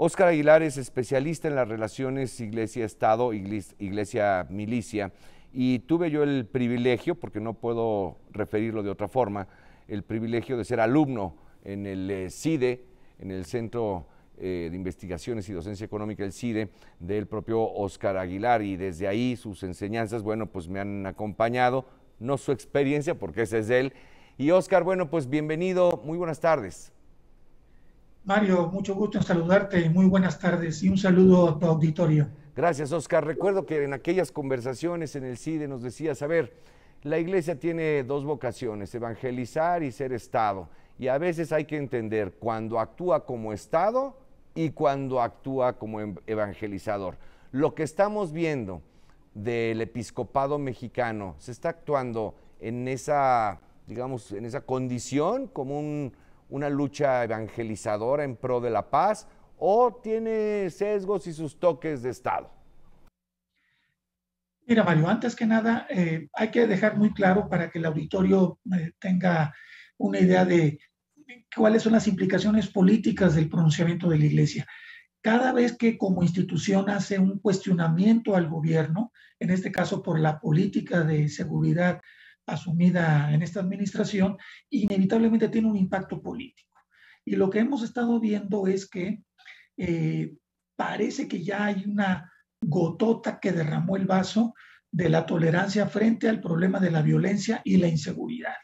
Óscar Aguilar es especialista en las relaciones Iglesia-Estado, Iglesia-Milicia, y tuve yo el privilegio, porque no puedo referirlo de otra forma, el privilegio de ser alumno en el CIDE, en el Centro de Investigaciones y Docencia Económica, el CIDE, del propio Óscar Aguilar, y desde ahí sus enseñanzas, bueno, pues me han acompañado, no su experiencia, porque esa es de él. Y Óscar, bueno, pues bienvenido, muy buenas tardes. Mario, mucho gusto en saludarte, muy buenas tardes y un saludo a tu auditorio. Gracias, Óscar. Recuerdo que en aquellas conversaciones en el CIDE nos decías, a ver, la iglesia tiene dos vocaciones, evangelizar y ser Estado. Y a veces hay que entender cuando actúa como Estado y cuando actúa como evangelizador. Lo que estamos viendo del episcopado mexicano, ¿se está actuando en esa, digamos, en esa condición como una lucha evangelizadora en pro de la paz o tiene sesgos y sus toques de Estado? Mira, Mario, antes que nada, hay que dejar muy claro para que el auditorio tenga una idea de cuáles son las implicaciones políticas del pronunciamiento de la Iglesia. Cada vez que como institución hace un cuestionamiento al gobierno, en este caso por la política de seguridad asumida en esta administración, inevitablemente tiene un impacto político. Y lo que hemos estado viendo es que eh, parece que ya hay una gotota que derramó el vaso de la tolerancia frente al problema de la violencia y la inseguridad.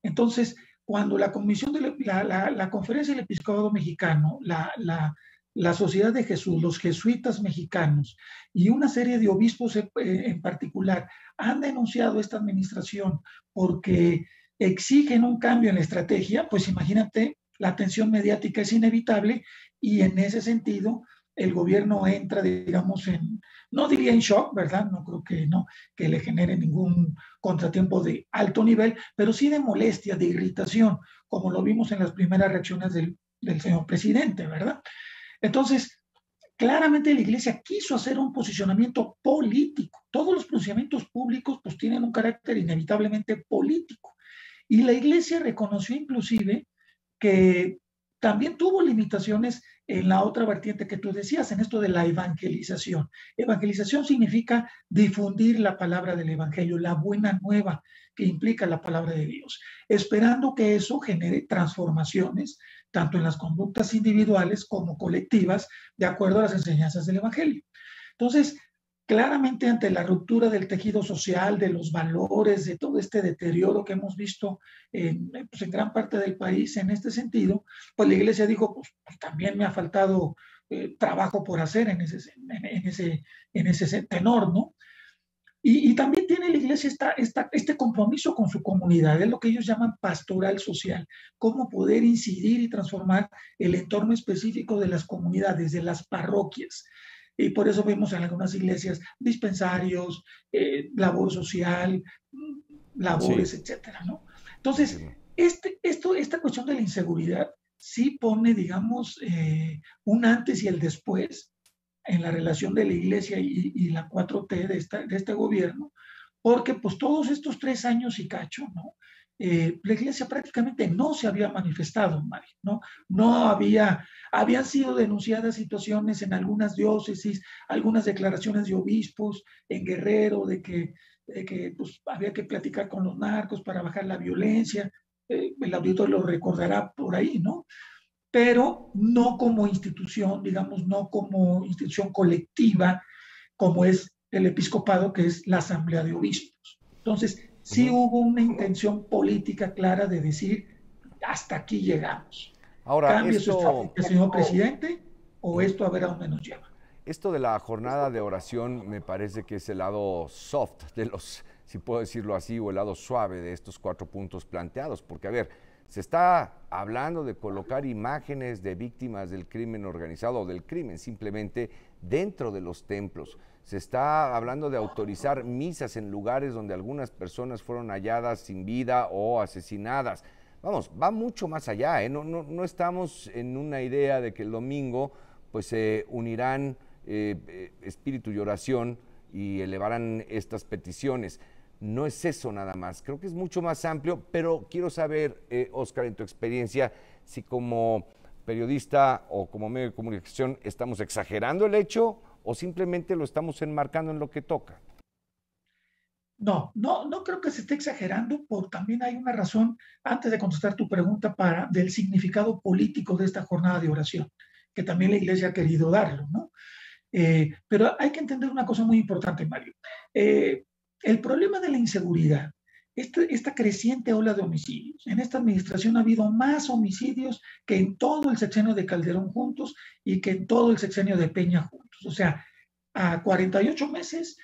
Entonces, cuando la Comisión de la Conferencia del Episcopado Mexicano, la Sociedad de Jesús, los jesuitas mexicanos y una serie de obispos en particular han denunciado esta administración porque exigen un cambio en la estrategia, pues imagínate, la atención mediática es inevitable y en ese sentido el gobierno entra, digamos, no diría en shock, ¿verdad? No creo que no, que le genere ningún contratiempo de alto nivel, pero sí de molestia, de irritación, como lo vimos en las primeras reacciones del señor presidente, ¿verdad? Entonces, claramente la Iglesia quiso hacer un posicionamiento político. Todos los pronunciamientos públicos pues tienen un carácter inevitablemente político. Y la Iglesia reconoció inclusive que también tuvo limitaciones en la otra vertiente que tú decías, en esto de la evangelización. Evangelización significa difundir la palabra del Evangelio, la buena nueva que implica la palabra de Dios, esperando que eso genere transformaciones, tanto en las conductas individuales como colectivas, de acuerdo a las enseñanzas del Evangelio. Entonces, claramente ante la ruptura del tejido social, de los valores, de todo este deterioro que hemos visto pues en gran parte del país en este sentido, pues la iglesia dijo, pues también me ha faltado trabajo por hacer en ese tenor, ¿no? Y también tiene la iglesia este compromiso con su comunidad, es lo que ellos llaman pastoral social, cómo poder incidir y transformar el entorno específico de las comunidades, de las parroquias. Y por eso vemos en algunas iglesias dispensarios, labor social, Sí, labores, etcétera, ¿no? Entonces, entiendo. esta cuestión de la inseguridad sí pone, digamos, un antes y el después en la relación de la iglesia y la 4T de este gobierno, porque pues todos estos 3 años y cacho, ¿no? La iglesia prácticamente no se había manifestado, Mario, ¿no? Habían sido denunciadas situaciones en algunas diócesis, algunas declaraciones de obispos en Guerrero de que pues, había que platicar con los narcos para bajar la violencia, el auditorio lo recordará por ahí, ¿no? Pero no como institución, digamos, no como institución colectiva, como es el episcopado, que es la asamblea de obispos. Entonces, sí Ujú. hubo una intención política clara de decir, hasta aquí llegamos. Ahora, ¿Cambie su esto, estrategia, señor presidente, o esto a ver a dónde nos lleva? esto de la jornada de oración me parece que es el lado soft de los, si puedo decirlo así, o el lado suave de estos 4 puntos planteados, porque a ver, se está hablando de colocar imágenes de víctimas del crimen organizado o del crimen simplemente dentro de los templos. Se está hablando de autorizar misas en lugares donde algunas personas fueron halladas sin vida o asesinadas. Vamos, va mucho más allá, ¿eh? No estamos en una idea de que el domingo pues se unirán espíritu y oración y elevarán estas peticiones. No es eso nada más, creo que es mucho más amplio, pero quiero saber, Óscar, en tu experiencia, si como periodista o como medio de comunicación estamos exagerando el hecho o simplemente lo estamos enmarcando en lo que toca? No creo que se esté exagerando, por también hay una razón, antes de contestar tu pregunta, del significado político de esta jornada de oración, que también la Iglesia ha querido darlo, ¿no? Pero hay que entender una cosa muy importante, Mario. El problema de la inseguridad, esta creciente ola de homicidios, en esta administración ha habido más homicidios que en todo el sexenio de Calderón juntos y que en todo el sexenio de Peña juntos. O sea, a 48 meses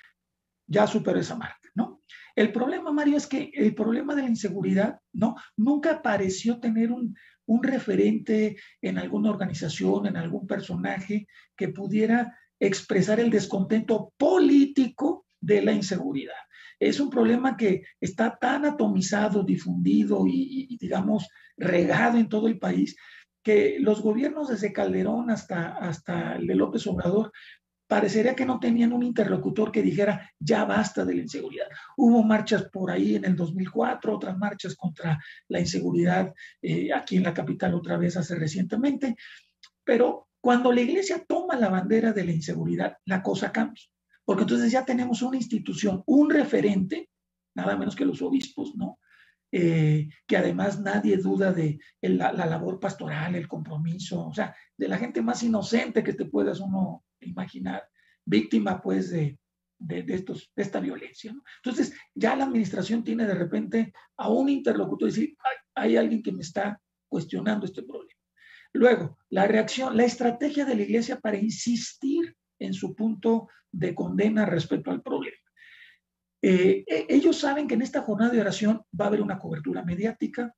ya superó esa marca, ¿no? El problema, Mario, es que el problema de la inseguridad, ¿no? Nunca pareció tener un referente en alguna organización, en algún personaje que pudiera expresar el descontento político de la inseguridad. Es un problema que está tan atomizado, difundido y digamos, regado en todo el país, que los gobiernos desde Calderón hasta el de López Obrador parecería que no tenían un interlocutor que dijera ya basta de la inseguridad. Hubo marchas por ahí en el 2004, otras marchas contra la inseguridad aquí en la capital otra vez hace recientemente, pero cuando la iglesia toma la bandera de la inseguridad, la cosa cambia, porque entonces ya tenemos una institución, un referente, nada menos que los obispos, ¿no? Que además nadie duda de la labor pastoral, el compromiso, o sea, de la gente más inocente que te puedas uno imaginar, víctima pues de esta violencia, ¿no? Entonces ya la administración tiene de repente a un interlocutor y decir, hay alguien que me está cuestionando este problema. Luego, la reacción, la estrategia de la iglesia para insistir en su punto de condena respecto al problema. Ellos saben que en esta jornada de oración va a haber una cobertura mediática,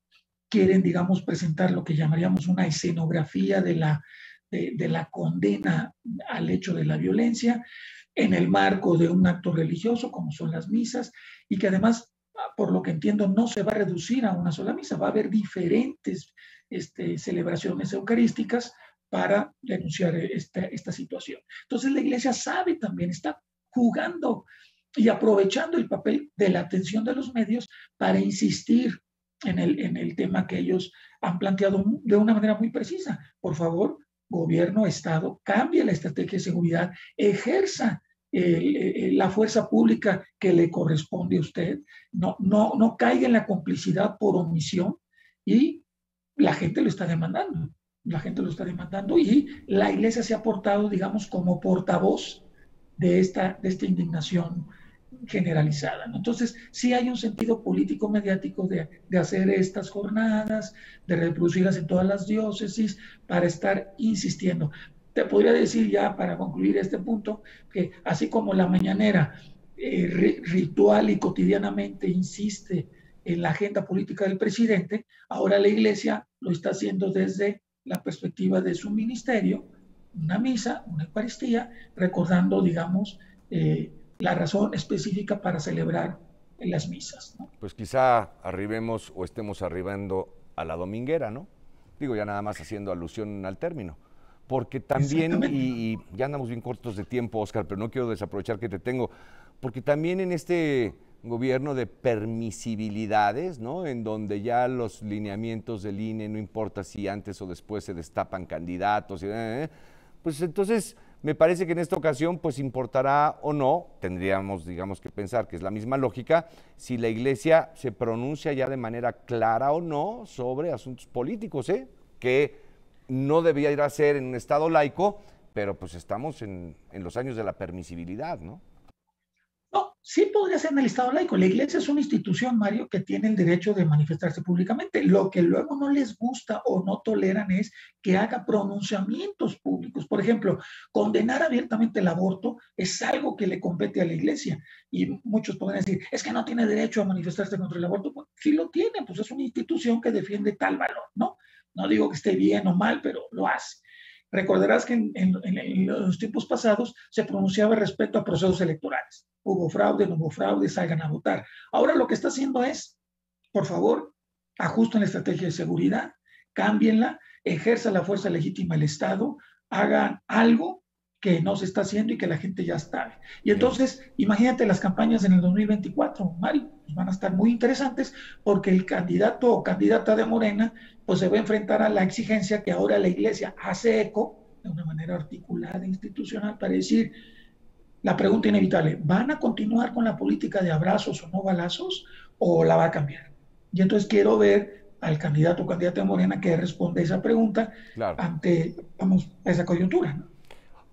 quieren, digamos, presentar lo que llamaríamos una escenografía de la condena al hecho de la violencia en el marco de un acto religioso como son las misas y que además, por lo que entiendo, no se va a reducir a una sola misa, va a haber diferentes celebraciones eucarísticas para denunciar esta situación. Entonces la iglesia sabe también, está jugando y aprovechando el papel de la atención de los medios para insistir en el tema que ellos han planteado de una manera muy precisa. Por favor, gobierno, Estado, cambie la estrategia de seguridad, ejerza la fuerza pública que le corresponde a usted, no caiga en la complicidad por omisión y la gente lo está demandando. La gente lo está demandando y la iglesia se ha portado, digamos, como portavoz de esta indignación generalizada, ¿no? Entonces, sí hay un sentido político mediático de hacer estas jornadas, de reproducirlas en todas las diócesis, para estar insistiendo. Te podría decir ya, para concluir este punto, que así como la mañanera ritual y cotidianamente insiste en la agenda política del presidente, ahora la iglesia lo está haciendo desde la perspectiva de su ministerio, una misa, una Eucaristía, recordando, digamos, la razón específica para celebrar en las misas, ¿no? Pues quizá arribemos o estemos arribando a la dominguera, ¿no? Digo, ya nada más haciendo alusión al término. Porque también, y ya andamos bien cortos de tiempo, Oscar, pero no quiero desaprovechar que te tengo, porque también en este gobierno de permisibilidades, ¿no? En donde ya los lineamientos del INE, no importa si antes o después se destapan candidatos, pues entonces me parece que en esta ocasión pues importará o no, tendríamos digamos que pensar que es la misma lógica, si la iglesia se pronuncia ya de manera clara o no sobre asuntos políticos, que no debía ir a ser en un estado laico, pero pues estamos en los años de la permisibilidad, ¿no? No, sí podría ser en el Estado laico. La iglesia es una institución, Mario, que tiene el derecho de manifestarse públicamente. Lo que luego no les gusta o no toleran es que haga pronunciamientos públicos. Por ejemplo, condenar abiertamente el aborto es algo que le compete a la iglesia. Y muchos podrían decir, es que no tiene derecho a manifestarse contra el aborto. Pues, sí lo tiene, pues es una institución que defiende tal valor, ¿no? No digo que esté bien o mal, pero lo hace. Recordarás que en los tiempos pasados se pronunciaba respecto a procesos electorales. Hubo fraude, no hubo fraude, salgan a votar. Ahora lo que está haciendo es, por favor, ajusten la estrategia de seguridad, cámbienla, ejerza la fuerza legítima del Estado, hagan algo que no se está haciendo y que la gente ya sabe. Y entonces, imagínate las campañas en el 2024, Mario, pues van a estar muy interesantes porque el candidato o candidata de Morena pues se va a enfrentar a la exigencia que ahora la Iglesia hace eco de una manera articulada e institucional para decir, la pregunta inevitable, ¿van a continuar con la política de abrazos o no balazos o la va a cambiar? Y entonces quiero ver al candidato o candidata de Morena que responde esa pregunta Claro. ante, vamos, esa coyuntura, ¿no?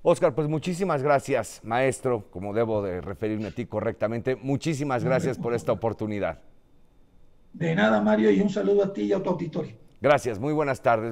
Óscar, pues muchísimas gracias, maestro, como debo de referirme a ti correctamente, muchísimas gracias por esta oportunidad. De nada, Mario, y un saludo a ti y a tu auditorio. Gracias, muy buenas tardes.